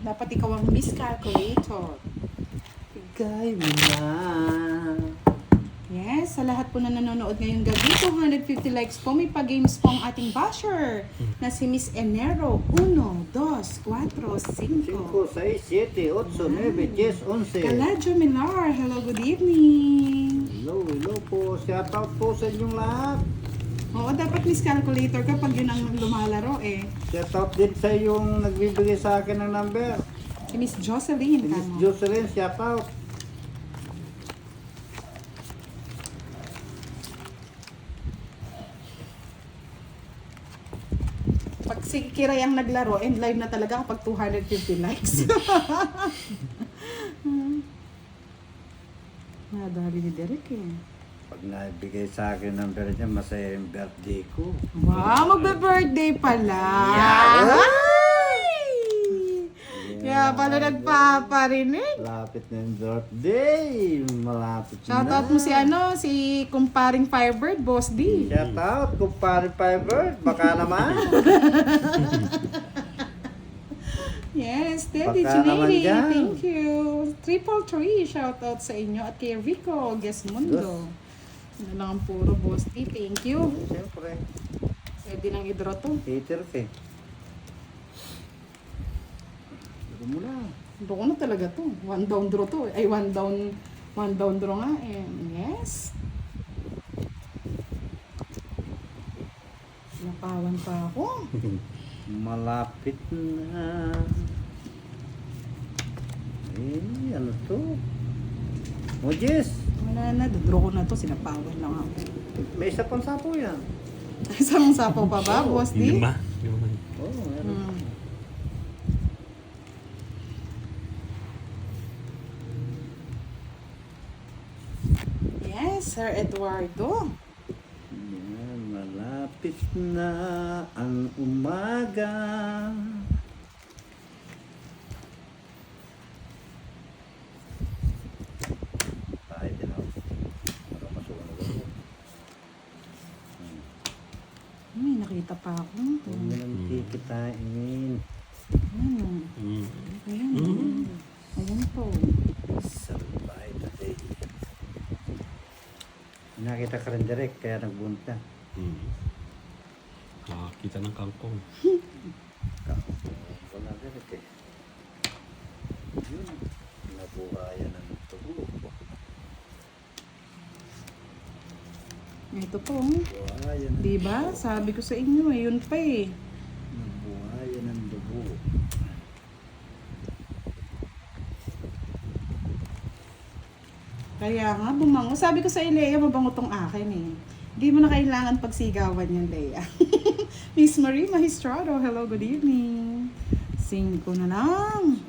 Dapat ikaw ang miscalculator. Bigay mo na. Yes, sa lahat po na nanonood ngayong gabi, 250 likes po. May pa-games po ang ating basher na si Miss Enero. 1, 2, 4, 5. 5, 6, 7, 8, 9, 10, 11. Kaladjo Milar, hello, good evening. Hello po. Shout out po sa inyong lahat. Oo, dapat miscalculator ka pag yun ang lumalaro eh. Shout out din sa yung nagbibigay sa akin ng number. Si Miss Jocelyn, Si Miss kamo. Jocelyn, shout out. Pag si Kiray ang naglaro, end live na talaga kapag 250 likes. Nadali ni Derek eh. Pag naibigay sa akin ng number niya, masaya yung birthday ko. Wow, magbe-birthday pala! Yeah. Kaya pala nagpaparinig. Malapit na yung birthday. Malapit na. Shoutout mo si si kumparing Firebird, Boss D. Shout out, kumpare Fiber. Baka naman. Yes, Teddy Baka naman Chineri, dyan. thank you. 333, shoutout sa inyo. At kay Rico Gesmundo. Ano lang ang puro, Boss D, thank you. Siyempre. Pwede nang i-draw to. Hater ka eh. Draw mo na. Draw ko na talaga to. One down draw to. Ay, one down draw nga eh. Yes. Napawan pa ako. Malapit na. Eh, ano to? Mojis! Wala na, draw ko na to. Sinapawan lang ako. May isa pang sapo yan. Isang sapaw pa ba, Boss D? Lima. Oo, oh, meron. Hmm. Yes, Sir Eduardo. Yan, malapit na ang umaga. Tayo din ako. Para masunog ako. May nakita pa ako. Huwag mo nang kikitain. Hmm. Ayan. Ayan po. Salbay today. Nakita ka rin direct, kaya nagbunot ka. Nakakita ng kangkong. Wala direct eh. Yun. Nabuhayan ng tubo. Ito po. Nabuhayan ng Diba? Sabi ko sa inyo eh. Yun pa eh. Nabuhayan ng dugo. Kaya nga, bumango. Sabi ko sa Lea, mabango tong akin eh. Hindi mo na kailangan pagsigawan yung Lea. Miss Marie Magistrado, hello, good evening. 5 na lang.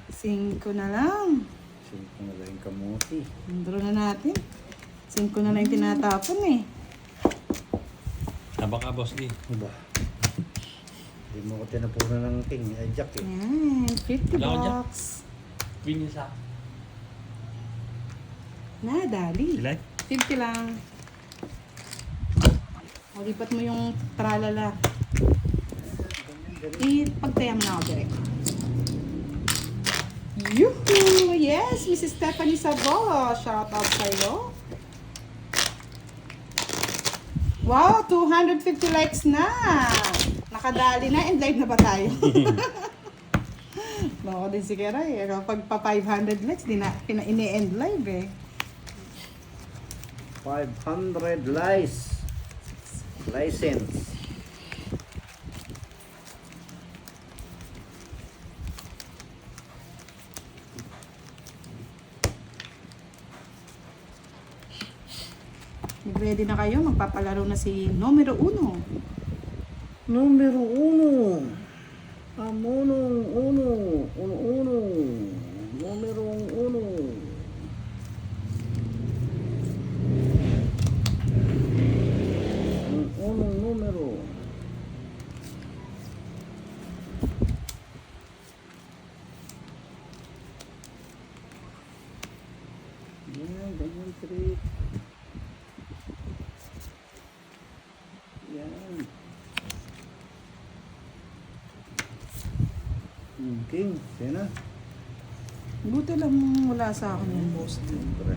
5 na lang. Siyempre na lang yung kamuti. Draw na natin. 5 na lang yung tinatapon eh. Taba ka, Boss D. Ba? Hindi mo ko tinapunan ng king. Ay, jack eh. Yan, 50 Wala ko dyan. bucks. Queen niya sa... Nadali. Ilay? 50 lang. O, lipat mo yung tralala. Ipagtaya mo na ako direct. Yuhu! Yes! Mrs. Stephanie Sabo! Shout out sa'yo. Wow! 250 likes na! Nakadali na and live na ba tayo? Bako din si Keray. Kapag pa 500 likes, di na ini-end live eh. 500 license. Ready na kayo? Magpapalaro na si numero 1. Numero 1. Amunong 1. Uno. Numero 1. Unong numero. Yan, ganyan trick. Yan. King. Sino? Buti lang wala sa akin yung boss. Siyempre.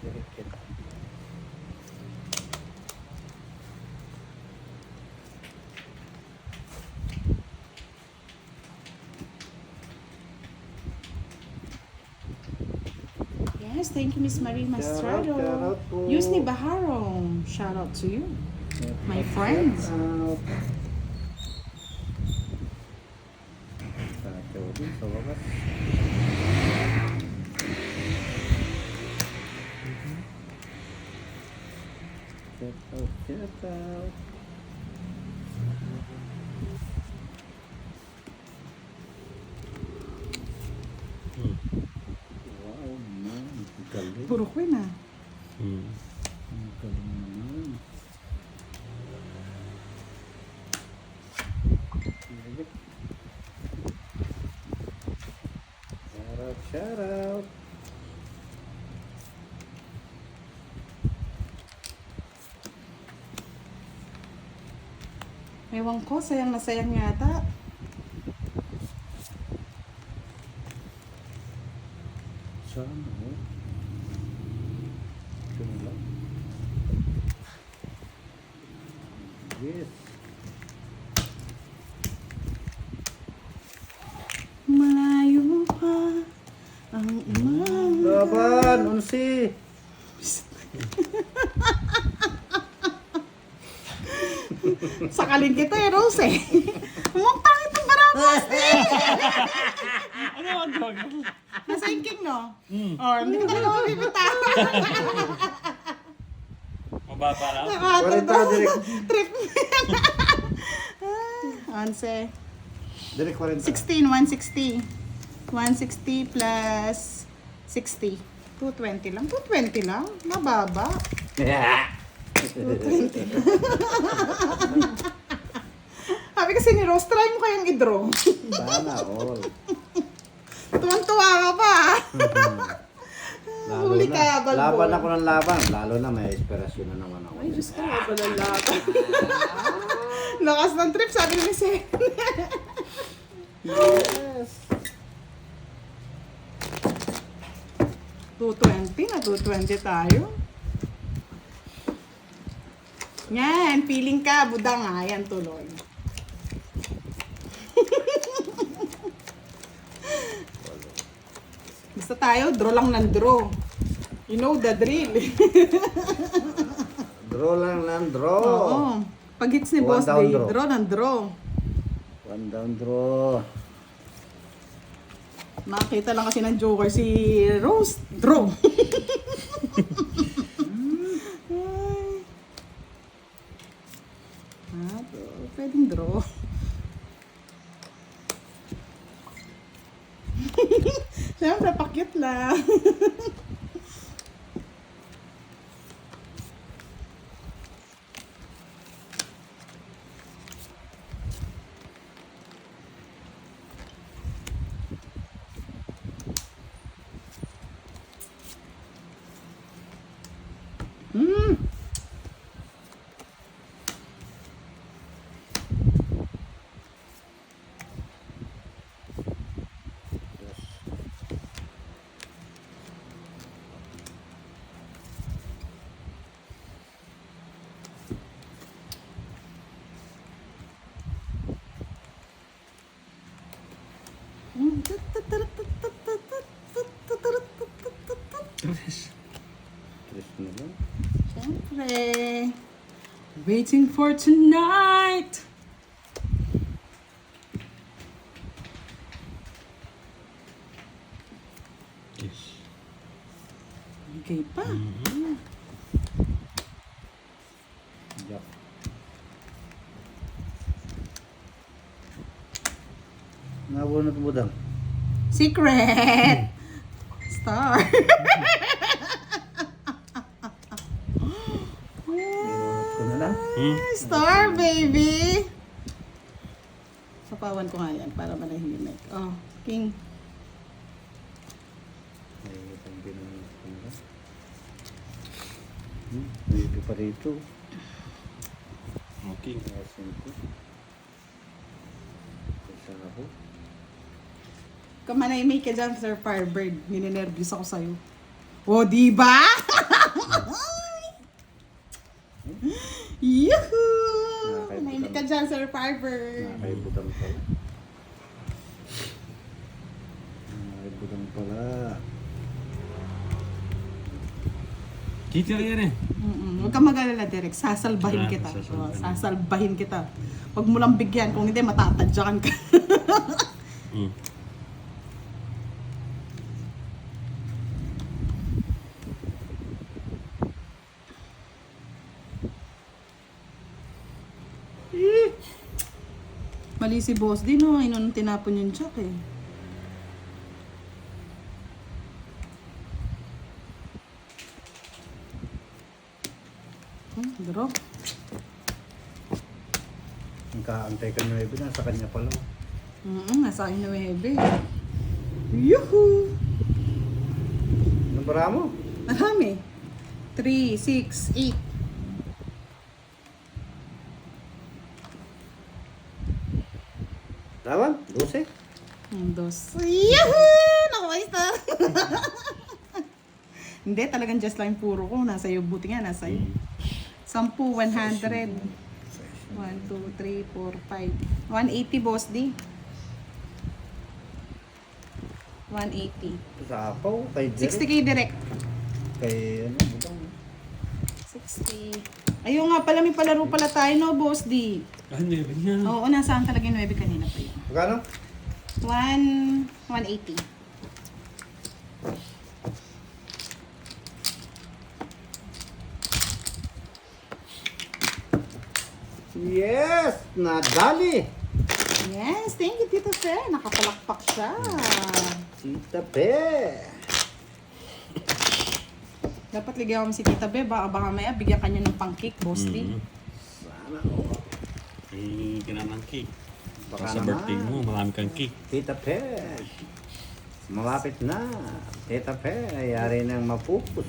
Direct yan. Yes, thank you, Miss Marie Mastrado. Shout out po. Yusni Baharong, shout out to you. My friends. Kacau din sa wakas. Shout out, shout out. Hmm. Wow, man. Ang galing. Puro queen ah. Hmm. Ang galing naman. Shout out, shout out. Ewan ko, sayang na sayang yata. Sana, oh. Ito na lang. Yes. Malayo pa ang umaga. Laban, unsi. Sakalin kita eh, Rose eh. Ang pangit ng baratas eh. Ano ang dog? Nasa yung king, no? Or, hindi ko talaga mabibitaw. Mababa lang. Kwarenta, direct. Trip. 11. Direct 40. 16, 160. 160 plus 60. 220 lang. 220 lang. Mababa. Sabi kasi ni Rose, try mo kayang i-draw. Sana all. Tuwang-tuwa ka pa. Huli ka, balbon. Laban ako ng laban. Lalo na may inspirasyon na naman ako. Ay, Diyos ko, mabalalaban. Lakas ng trip, sabi ni Miss Helen. Yes. 220 na, 220 tayo. Yan, feeling ka, buda nga. Yan, tuloy. Basta tayo, draw lang ng draw. You know the drill. Draw lang ng draw. Oo. Pag hits ni One Boss down Day, draw. draw ng draw. One down draw. Nakita lang kasi ng Joker si Rose. Draw. Pwedeng draw. Siyempre, pakit lang. Tres na lang. Siyempre. Waiting for tonight. Yes. Okay pa. Jack. Nabunot mo dang. Secret. Star. Binunot ko na lang. Star, baby. Sapawan ko nga yan para manahimik. Oh, king. Ay, itong binunot ko na lang. Baby pa rito. Okay. Asin ko. Isa Ako. Kamanay-may ka dyan, Sir Firebird. Ninenervous ako sa'yo. O, di ba? Yuhuu! Manahimik ka dyan, Sir Firebird. Nakaibutan pala. Nakaibutan pala. Dito yan eh. Huwag kang mag-alala, Derek. Sasalbahin kita. Sasalbahin. Sasalbahin kita. Huwag mo lang bigyan. Kung hindi, matatadyakan ka. Mm. Mali si boss din, no? Inun tinapon yung jack, eh. Drop. Ang kaantay ka na iba, nasa kanya pala. Nasa akin na webe. Yuhu! Anong bara mo? Marami. 3, 6, 8. Laban? 12? Dos. Yahoo! Nakawais na. Hindi, talagang just lang puro ko. Nasa iyo. Buti nga, nasa iyo. 10, 100. 1, 2, 3, 4, 5. 180, boss D. 180. Sa apaw, kay Derek. 60k direct. Kay ano, butang. 60. Ayun nga pala, may palaro pala tayo, no, boss D. Ano yan? Oo, nasaan talaga yung 9 kanina pa yun. Magkano? 180. Yes! Nadali! Yes, thank you, Tito Fer. Nakapalakpak siya. Tita Pe! Dapat ligawan mo si Tita Be. Baka maya bigyan kanya ng pang-cake, boss D. Sana o. Eh, kinamang cake. Baka Sa naman. birthday mo, marami kang cake. Tita Pe! Malapit na. Tita Pe, ayari nang mapupus.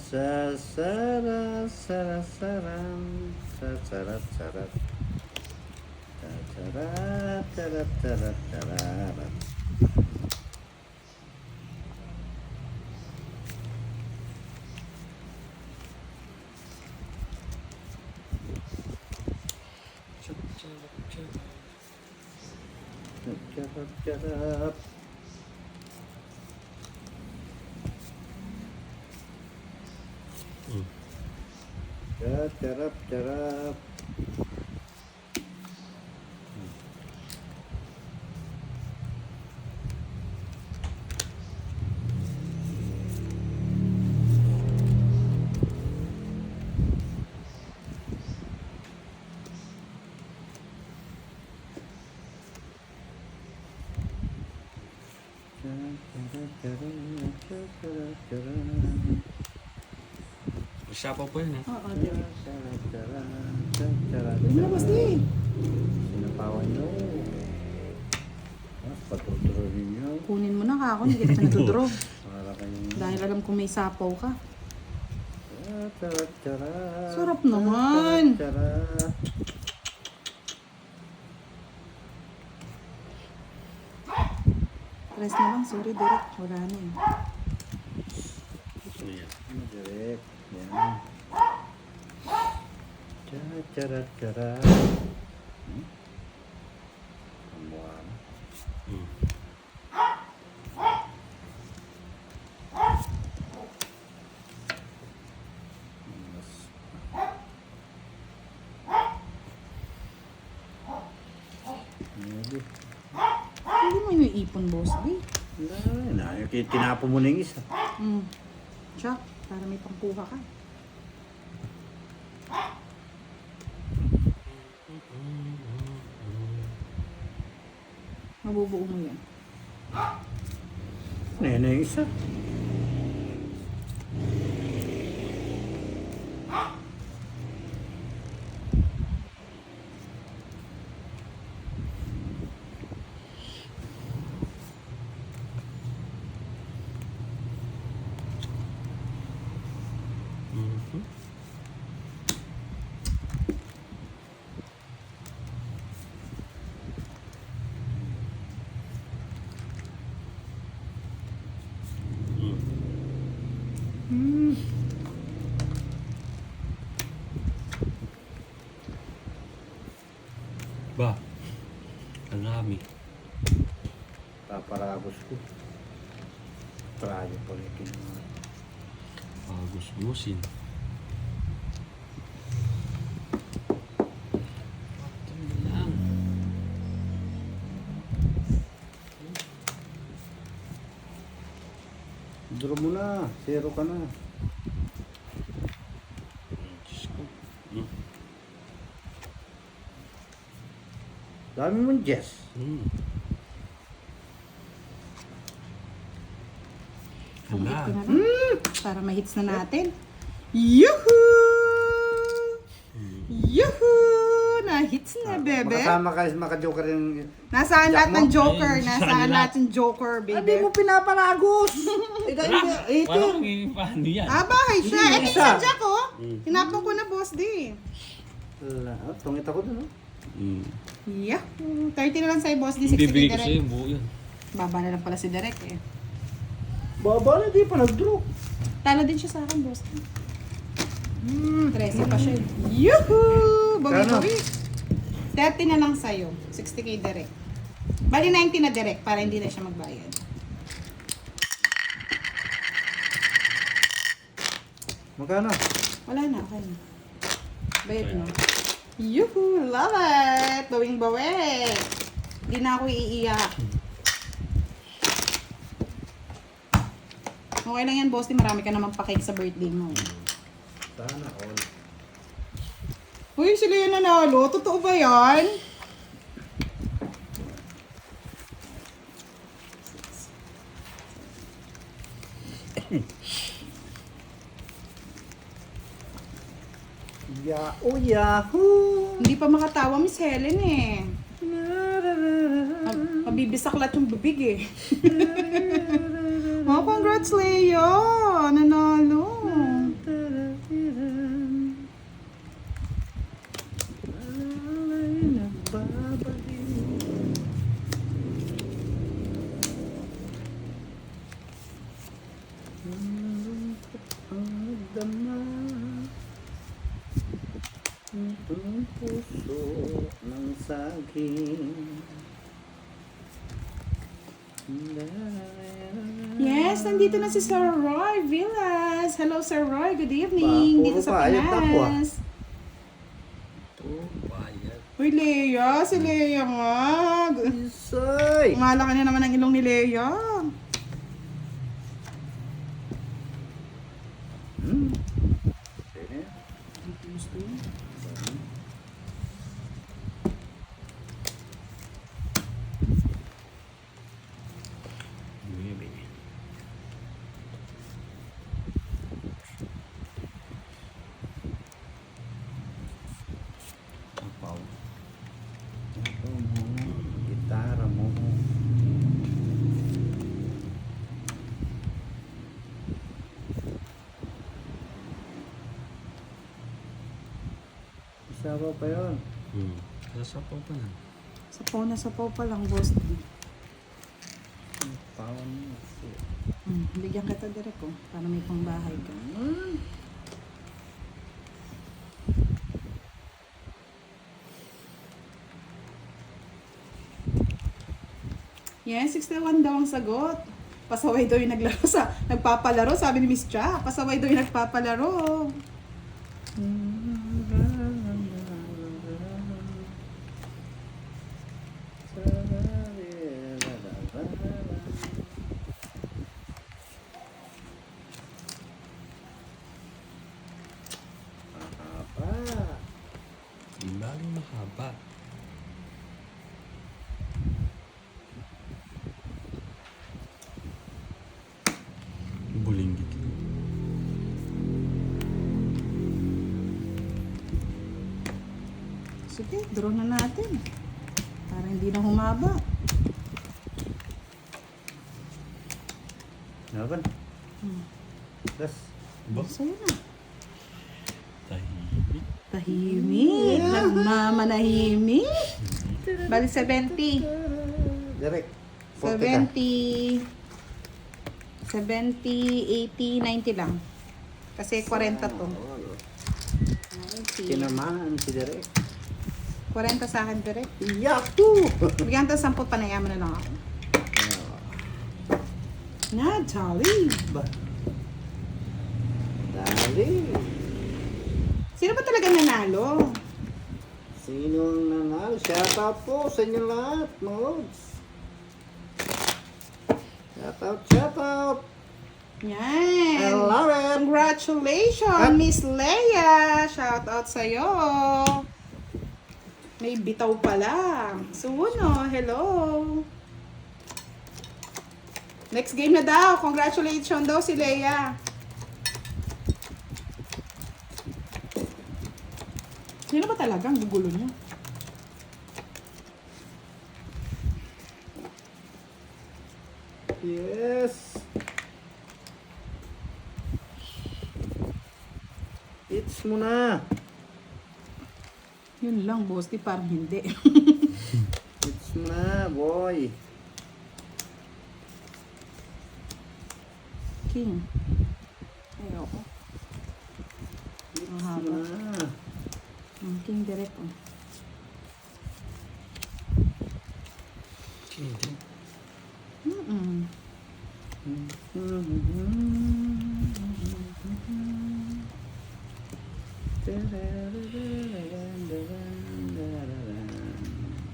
Sa saram sa sarat sarat tarat tarat tarat tarat. Charap charap. Mm. Charap charap. Siyapaw po yan eh. Oo, Derek. Yun Yun na, boss D. Sinapawan nyo. Patuturo ninyo. Kunin mo na ka ako. Hindi kita natudrog. Para kayong... Dahil alam ko may sapaw ka. Sarap Sarap naman. Press na lang. Sorry, Derek. Wala na eh. Ano yan? Direct. Yan. Charat charat. Ang mukha mo. Mm. Hindi. Hindi mo yung ipon, boss D. Tinapo mo na yung isa. Jack, para may pangkuha ka. Mabubuo mo yan. Ano na yung isa? Ba? Ang dami. Paparagos ko. Prayo pa rin kinuha. Pagus-gusin. Ito lang. Draw mo na. 0 ka na. Diyos ko. Hmm. Dami mong Jess. Hmm. Hit Hala. ko na lang. Para ma-hits na natin. Yuhuu! Yuhuu! Na-hits na, bebe. Makasama ka, maka-joker yung... Nasaan lahat ng joker? Eh, Nasaan saan lahat ng joker, Hindi baby? mo pinapalagos! Walang paano yan? Ah, bahay siya. Eh, Hindi, minsan isa. siya ko. Mm. Hinapon ko na, boss, di. Tungit ako dun, oh. Hmm. Yahoo! 30 na lang sa'yo, boss, di. 60 Bibigay ko direct. sa'yo yung buo yun. Baba na lang pala si Derek, eh. Baba na, di pa nag-draw. Talo din siya sa akin, boss. 13 pa siya. Yuhuu! Kano? Bawi-bawi. 30 na lang sa'yo. 60k direct. Bali 90 na direct para hindi na siya magbayad. Magkano? Wala na, okay na. Bayad na. Yuhuu! Love it! Bawing-bawi! Hindi na ako iiyak. Okay lang yan, boss. Di marami ka naman pa-cake sa birthday mo. Sana all. Uy, sila yung nanalo. Totoo ba yan? Yahoo! Hindi pa makatawa, Miss Helen eh. Mabibisaklat yung bibig eh. Oh, congrats, Leo! Nanalo! Ang puso ng saging. Yes, nandito na si Sir Roy Villas. Hello, Sir Roy. Good evening. Ba, puro Dito sa pa, ayun, tapwa. Pinas. Oh, bayad. Uy, Lea. Si Lea nga. Isay! Umalaki na naman ang ilong ni Lea. Sige. Maybe. Apaw. Ito mo, gitara mo. Isawa pa yun. Hmm. Sasapaw pa yan. Sapaw pa lang, boss. Pawan mo. Bigyan kita direct ko. Para may pangbahay ka. Yes, 61 daw ang sagot. Pasaway daw yung nagpapalaro. Sabi ni Miss Cha, pasaway daw yung nagpapalaro. Ang lalim mahaba. Bulinggit lang. Sige, draw na natin. Para hindi na humaba. Naban? Das. Ba? Sa'yo na. Tahimik. Tahimik. Nagmamanahimik. Bali 70. Direct. 70. 70, 80, 90 lang. Kasi 40 to. Tinamaan si Derek. 40 sa akin direct. Yahoo! Bigyan to 10, panayaman na lang ako. Natalie. Ba? Dali. Sino ba talaga nanalo? Sino ang nanalo? Shout out po sa inyo lahat, mga lods. Shout out. I Yan. love it. Congratulations, Miss Leia. Shout out sa'yo. May bitaw pala. Suno, hello. Next game na daw. Congratulations daw si Leia. Sino ba talaga ang gugulo niya? Yes. It's mo na. Yun lang, boss. Di parang hindi. It's mo na, boy. King. Ayoko. It's Ang mo haba. na. King direct. Oh. Hindi. Mm-mm.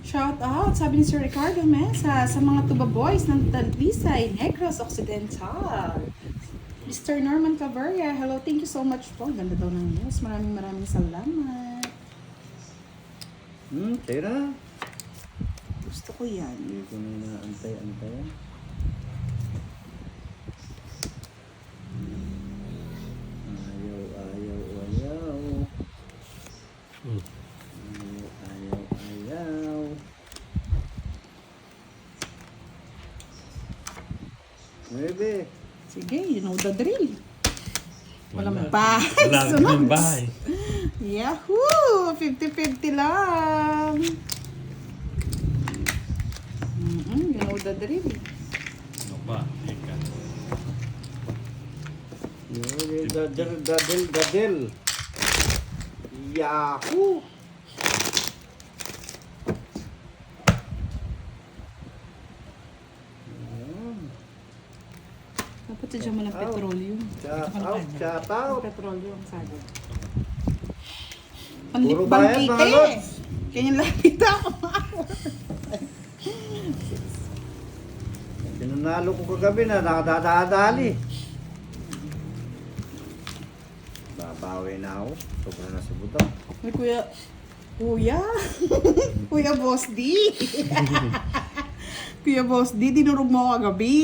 Shout out, sabi ni Sir Ricardo Mesa, sa mga tuba boys ng Talisay, Negros Occidental. Mr. Norman Cavarria, hello, thank you so much po. Ganda daw ng news. Maraming salamat. Tira. Gusto ko yan. Hindi ko na inaantay-antay. Ayaw. Hmm. Ayaw. Maybe. Sige, you know the drill. Walang Wala. bahay. Wala Sunod. ng bahay. Yahoo! 50-50 lang. You know the drill. Ano ba? Ika. Dadel. Yahoo! Dapat sadya mo ng petroleum. Shout out. Petroleum, sabi. Puro Panlipbang bayad, kita mga eh. lods. Ganyan lang kita. Pinanalo ko kagabi na nakadadali. Babawi na ako. Sobra na sa buto. May kuya. Kuya Boss D. Kuya Boss D, dinurog mo ako kagabi.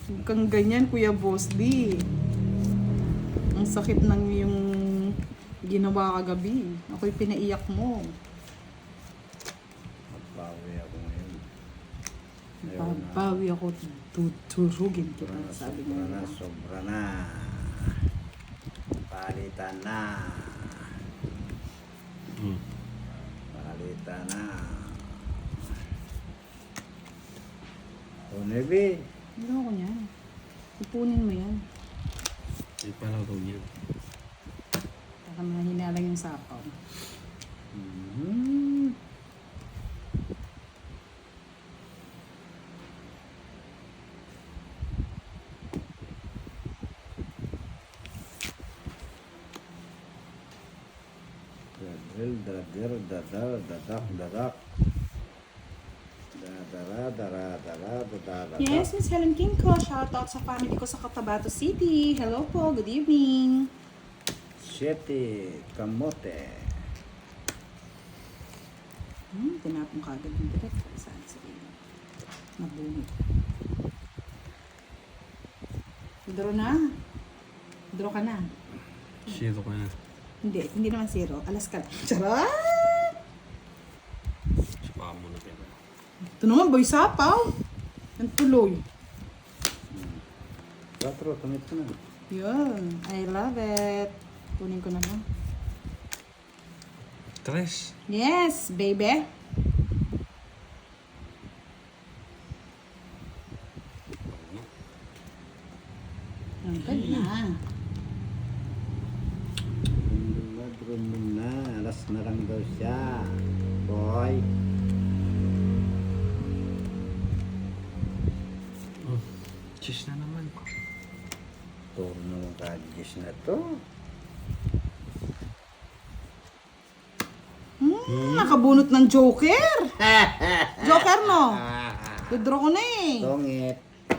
Huwag kang ganyan, Kuya Boss D. Ang sakit ng yung ginawa kagabi. Ako'y pinaiyak mo. Babawi ako ngayon. Ayaw na. Babawi ako, tuturugin kita, sabi niya. Sobra na. Palitan na. Hmm. Palitan na. O, Nebe. Ano ako niyan? Ipunin mo yan. Hindi pa lang daw yan. Baka mahina lang yung sapaw. Mhm. Dadak. Yes, Miss Helen King ko. Shoutout sa family ko sa Cotabato City. Hello po, good evening. Siete kamote. Tinapong kagad yung direct. Saan sa iyo? Nabunod. Draw na. Draw ka na. Zero ka na. Hindi naman zero. Alas ka lang. Charot! Saka mo na pera. Ito naman, boy sapaw. Ang tuloy. 4, tumit ko na. Yun. I love it. Kunin ko na lang. 3. Yes, baby. Ang ganda. Room muna. Alas na lang daw siya. Boy. Cheese na naman. Turo naman ka-adjust na to. Nakabunot ng Joker. Joker, no? Dodraw ko na eh. Tongit.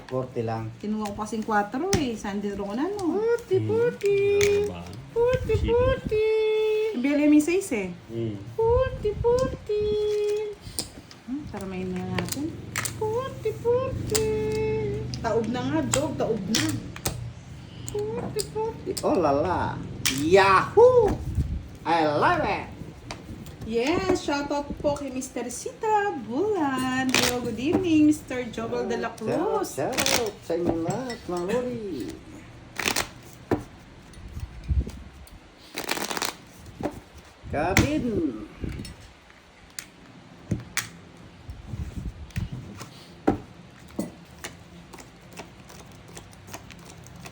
40 lang. Kinuha ko kasing 4 eh. Saan dodraw ko na, no? 40. Ba? 40. Bili yung 6 eh. 40. Taramayin na natin. 40. Taob na nga, Jog. Taob na. 40. Oh lala. Yahoo! I love it. Yes, shoutout po kay Mr. Sita Bulan. Hello, good evening, Mr. Jobel de la Cruz. Shout sa inyo lahat, mga lori. Kabin.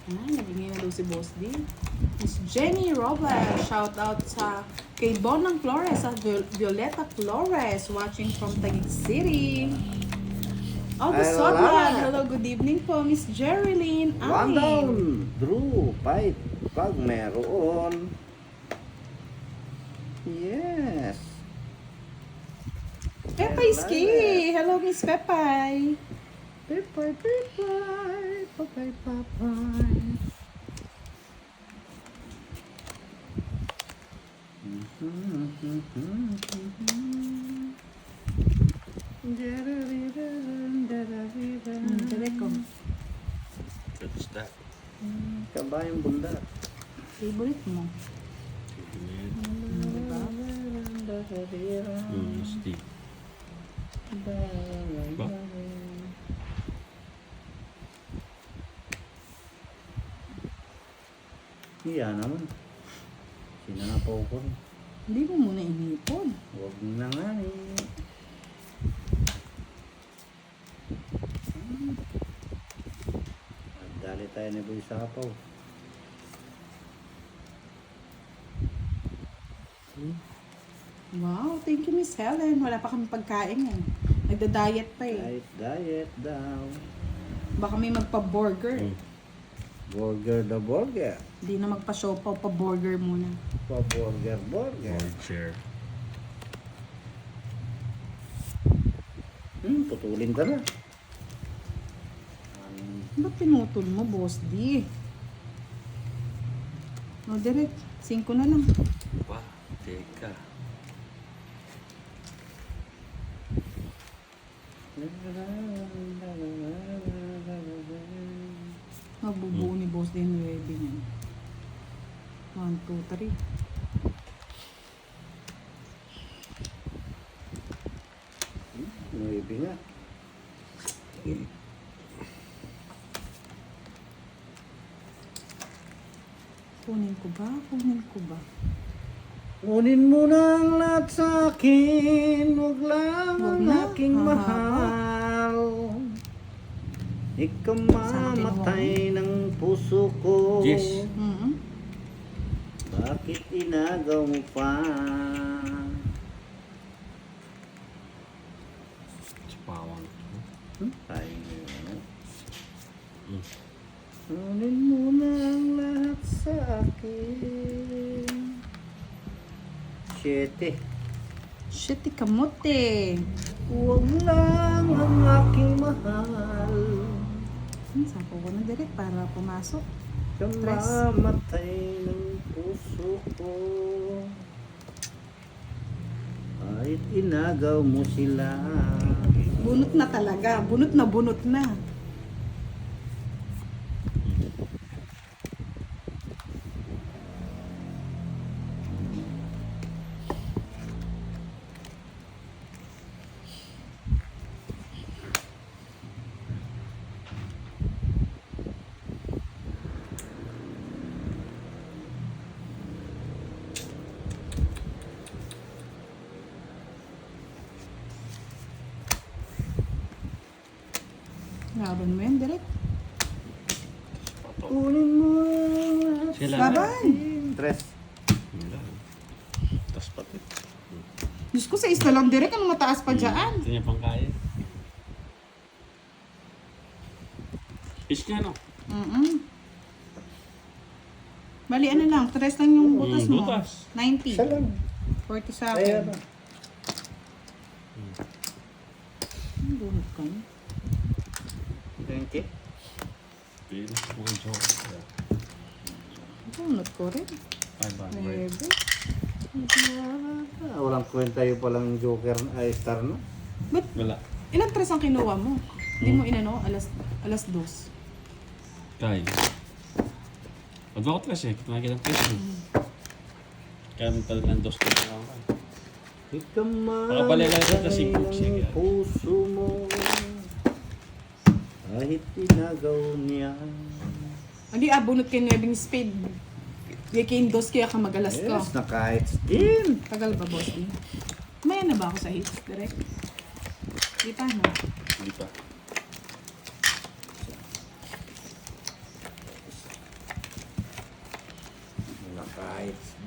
Nagingin na daw si Boss D. Miss Jenny Robles, shout out sa kay Bonang Flores at Violeta Flores watching from Taguig City. August I love Sodlan, it. hello, good evening po, Miss Jerilyn. One down. Drew. Fight. Pag meron. Yes. Pepay I love Ski, hello Miss Pepay. Pipay, pipay. Papay, papay. Direk ko. What's that? Kabayang bunda. Favorite mo. Steak. Ba? Iya naman. Sinapaw ko rin. Hindi mo muna inipon. Huwag na nga eh. Dali tayo ni Boy Sapaw. Wow, thank you Miss Helen. Wala pa kami pagkain yan. Nagda-diet pa eh. Diet daw. Baka may magpa-burger. Burger the burger. Hindi na magpa-siopaw, pa-burger muna. Pa-burger burger. Or chair. Putulin ka na. Ba't pinutol mo, Boss D? No, direct. 5 na lang. Ba? Teka. Mabubuo ni Boss D yung 9 niya. 1, 2, 3. Nuibi nga. Kunin ko ba? Kunin ko ba? Kunin mo na ang lahat sa akin, huwag lang Huwag ang na, aking hahaba. mahal. Ikaw mamatay ng puso ko. Yes. Bakit inagaw mo pa? Chipawang. Ay, ano? Mm. Kunin mo na ang lahat sa akin. 7. Shit, kamote. Huwag lang ang aking mahal. Sapo ko na direct para pumasok. Kamamatay ng puso ko. Kahit inagaw mo sila. Bunot na talaga. Bunot na bunot na. Laban mo yan direct. Pato. Kunin mo ang lahat Sila sa na. Laban. akin. Tres. Wala. Butas pati. Diyos ko, sa isla lang direk. Anong mataas pa dyan? Ito niya pang kaya. Fish nga no? Bali, ano lang, 3 lang yung butas mo. Butas. 90. Isa lang. 40 sa Ayan. akin. Ang bunot ka na. 20. Pinas mga joke. Bunot ko rin. 500. Maybe. Walang kwenta yung palang joker ay star na. But, Wala. ilang 3 ang kinuha mo? Hindi mo inano, alas 2. Kaya. Pag ako kasi, nakikita ng presyo. Kaya mo pala ng dos na lang. Bakabalala rin na si Cook siya. ng puso mo. Kahit tinagaw niya. Hindi, bunot kayo 9 spade. Di kayo 2 kaya ka magalas ka. Yes, na kahit skin. Tagal ba, boss? Maya na ba ako sa hits? Direct? Di pa, no? Hindi pa. Na kahit skin.